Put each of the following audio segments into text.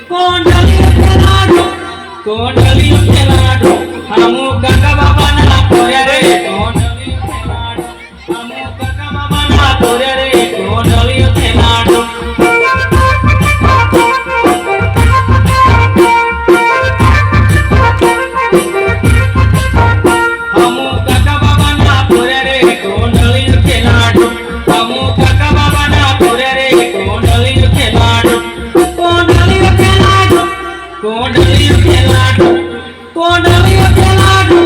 कोंडलियो खेलाडो कोंडलियो खेलाडो हमू काका बाबा ना तोरे रे कोंडलियो खेलाडो हमू काका बाबा ना तोरे रे कोंडलियो खेलाडो हमू काका बाबा ना तोरे रे कोंडलियो खेलाडो हमू काका बाबा ना तोरे रे कोंडलियो खेलाडो कोंडलियो खेलाडो कोंडलियो खेलाडो कोंडलियो खेलाडो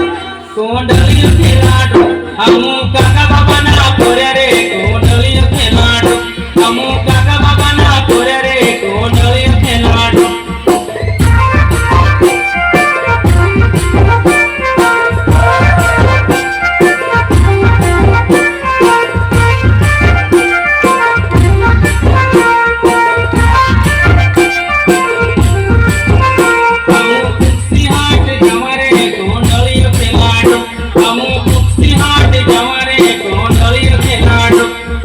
कोंडलियो खेलाडो हमू काका बाबा ना तोरे रे कोंडलियो खेलाडो हमू काका बाबा ना तोरे रे कोंडलियो खेलाडो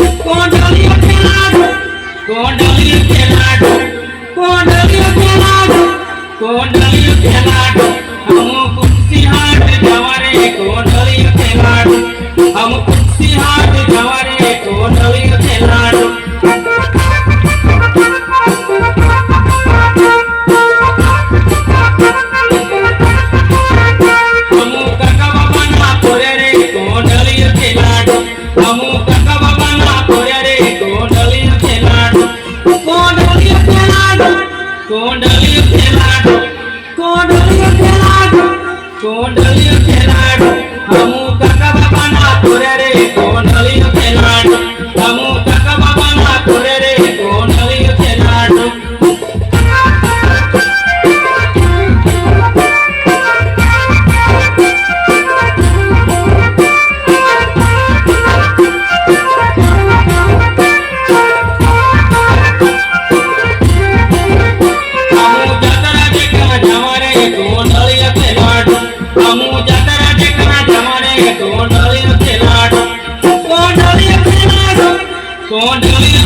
कोंडलियो खेलाडो कोंडलियो खेलाडो कोंडलियो खेलाडो हमू कुर्सी हाट जवारे कोंडलियो खेलाडो हम कुर्सी हाट जवारे कोंडलियो खेलाडो हमू काका बाबा ना तोरे रे कोंडलियो खेलाडो हमू काका बाबा ना तोरे रे कोंडलियो खेलाडो कोंडलियो खेलाडो कोंडलियो खेलाडो कोंडलियो खेलाडो कोंडलियो खेलाडो हमू काका बाबा ना तोरे रे कोंडलियो खेलाडो हमू काका बाबा ना तोरे रे कोंडलियो खेलाडो हमू जातरा देखना जमारे कोंडलियो खेलाडो कोंडलियो खेलाडो कोंडलियो